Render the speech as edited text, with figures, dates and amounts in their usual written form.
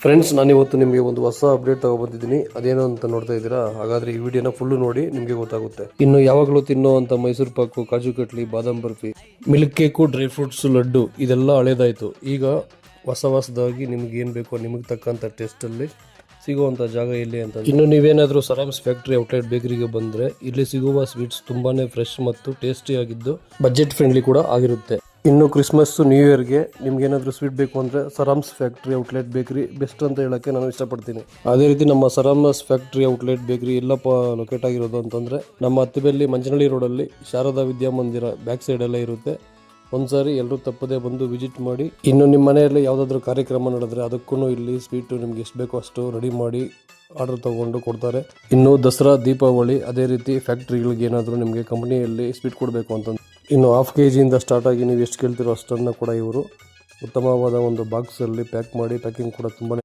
Friends, ನಾನಿವತ್ತು ನಿಮಗೆ ಒಂದು ಹೊಸ ಅಪ್ಡೇಟ್ ತಗೊಬಂದಿದ್ದೀನಿ. ಅದೇನು ಅಂತ ನೋಡ್ತಾ ಇದ್ದೀರಾ? ಹಾಗಾದ್ರೆ ಈ ವಿಡಿಯೋನ ಫುಲ್ ನೋಡಿ, ನಿಮಗೆ ಗೊತ್ತಾಗುತ್ತೆ. ಇನ್ನು ಯಾವಾಗಲೂ ತಿನ್ನುವಂತ ಮೈಸೂರು ಪಾಕು, ಕಾಜು ಕಟ್ಲಿ, ಬಾದಾಮ್ barfi, milk cake, dry fruits laddu ಇದೆಲ್ಲ ಹಳೇದಾಯ್ತು. ಈಗ ಹೊಸದಾಗಿ ನಿಮ್ಗೆ ಏನ್ ಬೇಕೋ ನಿಮಗೆ ತಕ್ಕಂತ ಟೇಸ್ಟ್ ಅಲ್ಲಿ ಸಿಗುವಂತ ಜಾಗ ಎಲ್ಲಿ ಅಂತ. ಇನ್ನು ನೀವೇನಾದ್ರೂ ಸರಾಮ್ಸ್ ಫ್ಯಾಕ್ಟರಿ ಔಟ್ಲೆಟ್ ಬೇಕರಿಗೆ ಬಂದ್ರೆ ಇಲ್ಲಿ ಸಿಗುವ ಸ್ವೀಟ್ಸ್ ತುಂಬಾನೇ ಫ್ರೆಶ್ ಮತ್ತು ಟೇಸ್ಟಿ ಆಗಿದ್ದು ಬಜೆಟ್ ಫ್ರೆಂಡ್ಲಿ ಕೂಡ ಆಗಿರುತ್ತೆ. ಇನ್ನು ಕ್ರಿಸ್ಮಸ್, ನ್ಯೂ ಇಯರ್ಗೆ ನಿಮ್ಗೆ ಏನಾದರೂ ಸ್ವೀಟ್ ಬೇಕು ಅಂದರೆ ಸರಾಮ್ಸ್ ಫ್ಯಾಕ್ಟ್ರಿ ಔಟ್ಲೆಟ್ ಬೇಕ್ರಿ ಬೆಸ್ಟ್ ಅಂತ ಹೇಳೋಕ್ಕೆ ನಾನು ಇಷ್ಟಪಡ್ತೀನಿ. ಅದೇ ರೀತಿ ನಮ್ಮ ಸರಾಮ್ಸ್ ಫ್ಯಾಕ್ಟ್ರಿ ಔಟ್ಲೆಟ್ ಬೇಕ್ರಿ ಎಲ್ಲಪ್ಪ ಲೊಕೇಟ್ ಆಗಿರೋದು ಅಂತಂದರೆ ನಮ್ಮ ಹತ್ತಿಬೆಲ್ಲಿ ಮಂಚನಹಳ್ಳಿ ರೋಡಲ್ಲಿ ಶಾರದಾ ವಿದ್ಯಾಮಂದಿರ ಬ್ಯಾಕ್ ಸೈಡ್ ಎಲ್ಲ ಇರುತ್ತೆ. ಒಂದ್ಸಾರಿ ಎಲ್ಲರೂ ತಪ್ಪದೇ ಬಂದು ವಿಸಿಟ್ ಮಾಡಿ. ಇನ್ನು ನಿಮ್ಮ ಮನೆಯಲ್ಲಿ ಯಾವುದಾದ್ರೂ ಕಾರ್ಯಕ್ರಮ ನಡೆದ್ರೆ ಅದಕ್ಕೂ ಇಲ್ಲಿ ಸ್ವೀಟು ನಿಮ್ಗೆ ಎಷ್ಟು ಬೇಕೋ ಅಷ್ಟು ರೆಡಿ ಮಾಡಿ ಆರ್ಡರ್ ತಗೊಂಡು ಕೊಡ್ತಾರೆ. ಇನ್ನು ದಸರಾ, ದೀಪಾವಳಿ, ಅದೇ ರೀತಿ ಫ್ಯಾಕ್ಟ್ರಿಗಳಿಗೆ ಏನಾದರೂ ನಿಮಗೆ ಕಂಪನಿಯಲ್ಲಿ ಸ್ವೀಟ್ ಕೊಡಬೇಕು ಅಂತಂದ್ರೆ ಇನ್ನು ಹಾಫ್ ಕೆಜಿಯಿಂದ ಸ್ಟಾರ್ಟ್ ಆಗಿ ನೀವು ಎಷ್ಟು ಕೇಳ್ತಿರೋ ಅಷ್ಟನ್ನು ಕೂಡ ಇವರು ಉತ್ತಮವಾದ ಒಂದು ಬಾಕ್ಸಲ್ಲಿ ಪ್ಯಾಕ್ ಮಾಡಿ ಪ್ಯಾಕಿಂಗ್ ಕೂಡ ತುಂಬಾ